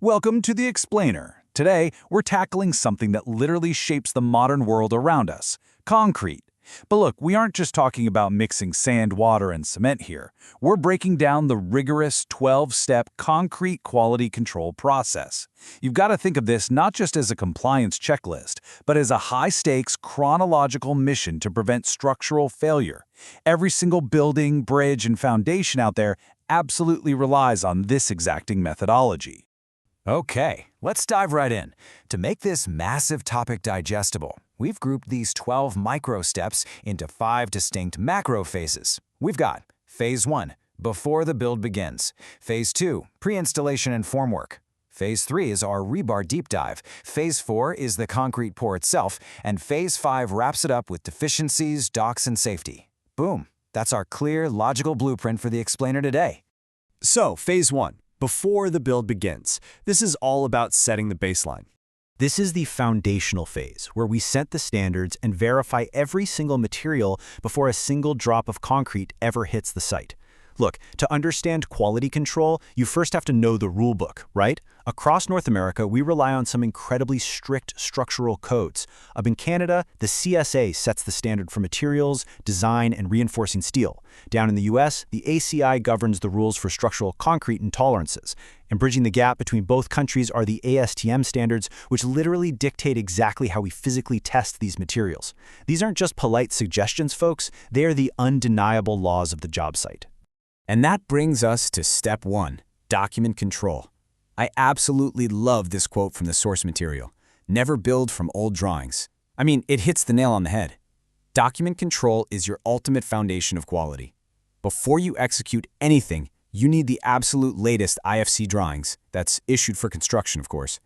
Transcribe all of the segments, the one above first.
Welcome to The Explainer. Today, we're tackling something that literally shapes the modern world around us, concrete. But look, we aren't just talking about mixing sand, water, and cement here. We're breaking down the rigorous 12-step concrete quality control process. You've got to think of this not just as a compliance checklist, but as a high-stakes, chronological mission to prevent structural failure. Every single building, bridge, and foundation out there absolutely relies on this exacting methodology. Okay, let's dive right in. To make this massive topic digestible, we've grouped these 12 micro steps into 5 distinct macro phases. We've got Phase 1, before the build begins. Phase 2, pre-installation and formwork. Phase 3 is our rebar deep dive. Phase 4 is the concrete pour itself. And Phase 5 wraps it up with deficiencies, docks, and safety. Boom, that's our clear, logical blueprint for the explainer today. So, Phase 1. Before the build begins. This is all about setting the baseline. This is the foundational phase, where we set the standards and verify every single material before a single drop of concrete ever hits the site. Look, to understand quality control, you first have to know the rule book, right? Across North America, we rely on some incredibly strict structural codes. Up in Canada, the CSA sets the standard for materials, design, and reinforcing steel. Down in the US, the ACI governs the rules for structural concrete and tolerances. And bridging the gap between both countries are the ASTM standards, which literally dictate exactly how we physically test these materials. These aren't just polite suggestions, folks. They are the undeniable laws of the job site. And that brings us to Step 1, document control. I absolutely love this quote from the source material. Never build from old drawings. I mean, it hits the nail on the head. Document control is your ultimate foundation of quality. Before you execute anything, you need the absolute latest IFC drawings, that's issued for construction, of course.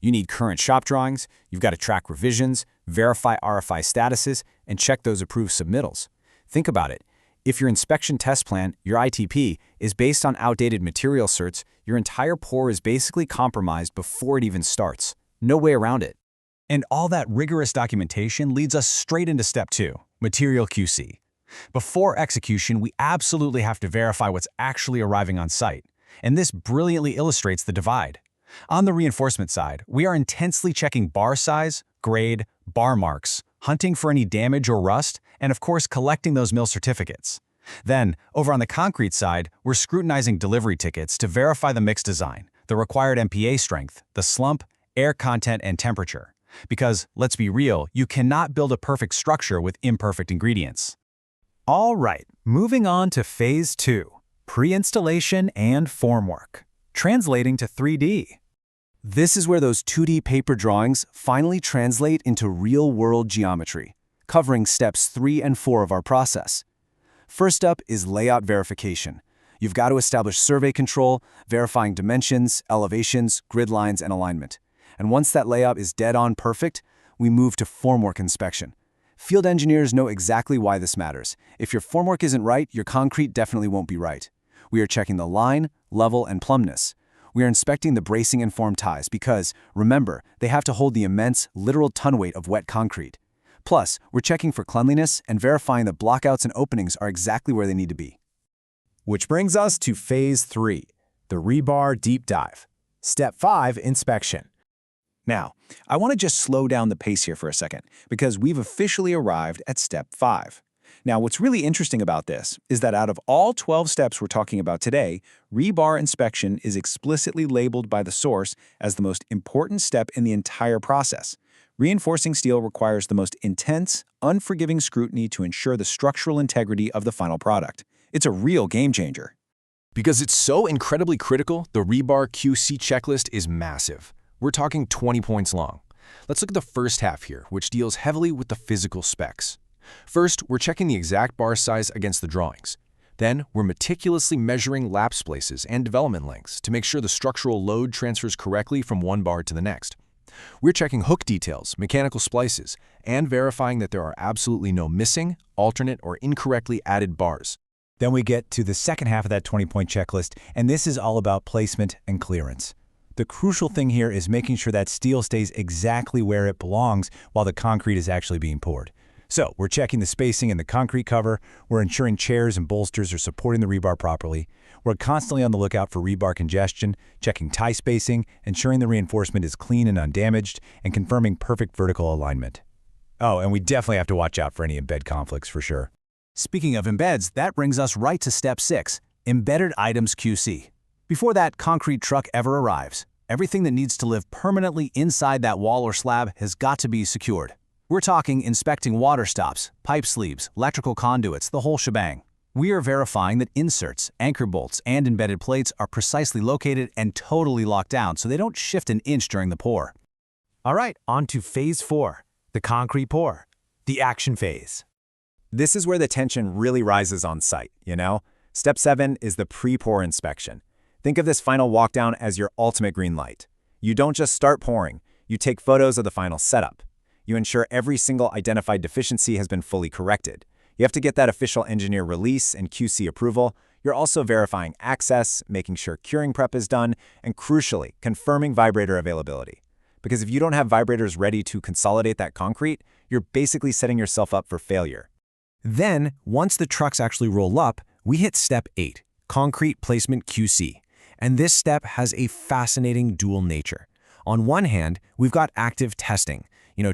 You need current shop drawings, you've got to track revisions, verify RFI statuses, and check those approved submittals. Think about it. If your inspection test plan, your ITP, is based on outdated material certs, your entire pour is basically compromised before it even starts. No way around it. And all that rigorous documentation leads us straight into Step 2, Material QC. Before execution, we absolutely have to verify what's actually arriving on site. And this brilliantly illustrates the divide. On the reinforcement side, we are intensely checking bar size, grade, bar marks, hunting for any damage or rust, and of course collecting those mill certificates. Then, over on the concrete side, we're scrutinizing delivery tickets to verify the mix design, the required MPa strength, the slump, air content, and temperature. Because, let's be real, you cannot build a perfect structure with imperfect ingredients. All right, moving on to Phase 2, pre-installation and formwork, translating to 3D. This is where those 2D paper drawings finally translate into real-world geometry, covering steps 3 and 4 of our process. First up is layout verification. You've got to establish survey control, verifying dimensions, elevations, grid lines, and alignment. And once that layout is dead-on perfect, we move to formwork inspection. Field engineers know exactly why this matters. If your formwork isn't right, your concrete definitely won't be right. We are checking the line, level, and plumbness. We are inspecting the bracing and form ties because, remember, they have to hold the immense, literal ton weight of wet concrete. Plus, we're checking for cleanliness and verifying that blockouts and openings are exactly where they need to be. Which brings us to Phase 3, the rebar deep dive. Step 5, inspection. Now, I want to just slow down the pace here for a second, because we've officially arrived at Step 5. Now, what's really interesting about this is that out of all 12 steps we're talking about today, rebar inspection is explicitly labeled by the source as the most important step in the entire process. Reinforcing steel requires the most intense, unforgiving scrutiny to ensure the structural integrity of the final product. It's a real game changer. Because it's so incredibly critical, the rebar QC checklist is massive. We're talking 20 points long. Let's look at the first half here, which deals heavily with the physical specs. First, we're checking the exact bar size against the drawings. Then, we're meticulously measuring lap splices and development lengths to make sure the structural load transfers correctly from one bar to the next. We're checking hook details, mechanical splices, and verifying that there are absolutely no missing, alternate, or incorrectly added bars. Then we get to the second half of that 20-point checklist, and this is all about placement and clearance. The crucial thing here is making sure that steel stays exactly where it belongs while the concrete is actually being poured. So, we're checking the spacing in the concrete cover, we're ensuring chairs and bolsters are supporting the rebar properly, we're constantly on the lookout for rebar congestion, checking tie spacing, ensuring the reinforcement is clean and undamaged, and confirming perfect vertical alignment. Oh, and we definitely have to watch out for any embed conflicts for sure. Speaking of embeds, that brings us right to step 6, Embedded Items QC. Before that concrete truck ever arrives, everything that needs to live permanently inside that wall or slab has got to be secured. We're talking inspecting water stops, pipe sleeves, electrical conduits, the whole shebang. We are verifying that inserts, anchor bolts, and embedded plates are precisely located and totally locked down so they don't shift an inch during the pour. All right, on to phase 4, the concrete pour, the action phase. This is where the tension really rises on site, you know? Step 7 is the pre-pour inspection. Think of this final walkdown as your ultimate green light. You don't just start pouring, you take photos of the final setup. You ensure every single identified deficiency has been fully corrected. You have to get that official engineer release and QC approval. You're also verifying access, making sure curing prep is done, and crucially, confirming vibrator availability. Because if you don't have vibrators ready to consolidate that concrete, you're basically setting yourself up for failure. Then, once the trucks actually roll up, we hit step 8, Concrete Placement QC. And this step has a fascinating dual nature. On one hand, we've got active testing,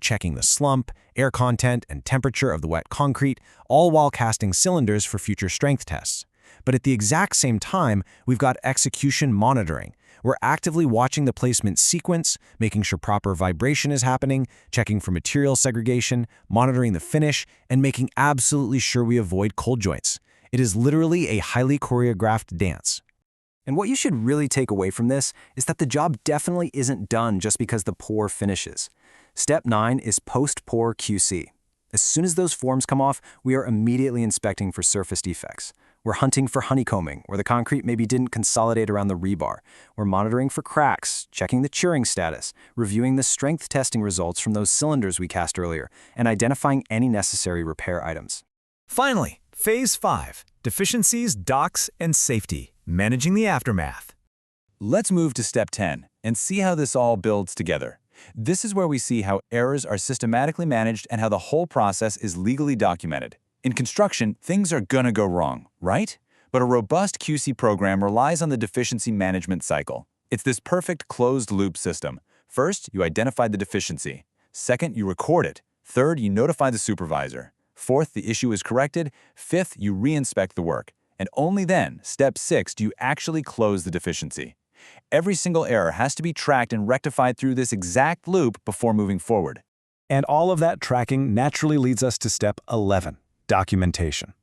checking the slump, air content, and temperature of the wet concrete, all while casting cylinders for future strength tests. But at the exact same time, we've got execution monitoring. We're actively watching the placement sequence, making sure proper vibration is happening, checking for material segregation, monitoring the finish, and making absolutely sure we avoid cold joints. It is literally a highly choreographed dance. And what you should really take away from this is that the job definitely isn't done just because the pour finishes. Step 9 is post-pour QC. As soon as those forms come off, we are immediately inspecting for surface defects. We're hunting for honeycombing, where the concrete maybe didn't consolidate around the rebar. We're monitoring for cracks, checking the curing status, reviewing the strength testing results from those cylinders we cast earlier, and identifying any necessary repair items. Finally, phase 5, deficiencies, docks, and safety, managing the aftermath. Let's move to step 10 and see how this all builds together. This is where we see how errors are systematically managed and how the whole process is legally documented. In construction, things are gonna go wrong, right? But a robust QC program relies on the deficiency management cycle. It's this perfect closed-loop system. First, you identify the deficiency. Second, you record it. Third, you notify the supervisor. Fourth, the issue is corrected. Fifth, you re-inspect the work. And only then, step 6, do you actually close the deficiency. Every single error has to be tracked and rectified through this exact loop before moving forward. And all of that tracking naturally leads us to step 11, documentation.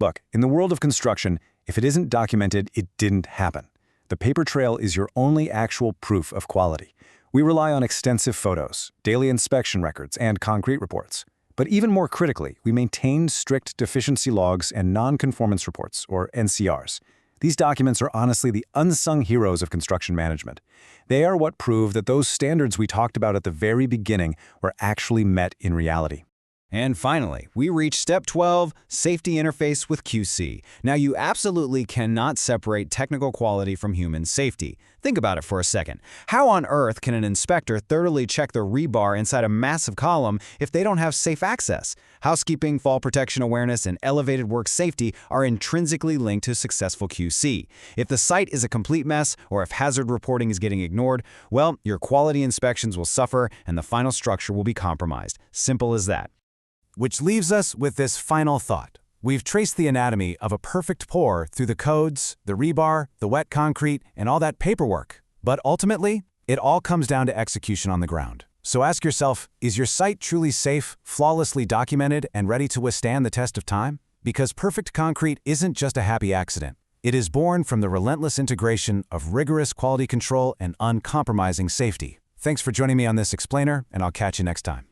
Look, in the world of construction, if it isn't documented, it didn't happen. The paper trail is your only actual proof of quality. We rely on extensive photos, daily inspection records, and concrete reports. But even more critically, we maintain strict deficiency logs and non-conformance reports, or NCRs. These documents are honestly the unsung heroes of construction management. They are what prove that those standards we talked about at the very beginning were actually met in reality. And finally, we reach step 12, safety interface with QC. Now, you absolutely cannot separate technical quality from human safety. Think about it for a second. How on earth can an inspector thoroughly check the rebar inside a massive column if they don't have safe access? Housekeeping, fall protection awareness, and elevated work safety are intrinsically linked to successful QC. If the site is a complete mess, or if hazard reporting is getting ignored, well, your quality inspections will suffer and the final structure will be compromised. Simple as that. Which leaves us with this final thought. We've traced the anatomy of a perfect pour through the codes, the rebar, the wet concrete, and all that paperwork. But ultimately, it all comes down to execution on the ground. So ask yourself, is your site truly safe, flawlessly documented, and ready to withstand the test of time? Because perfect concrete isn't just a happy accident. It is born from the relentless integration of rigorous quality control and uncompromising safety. Thanks for joining me on this explainer, and I'll catch you next time.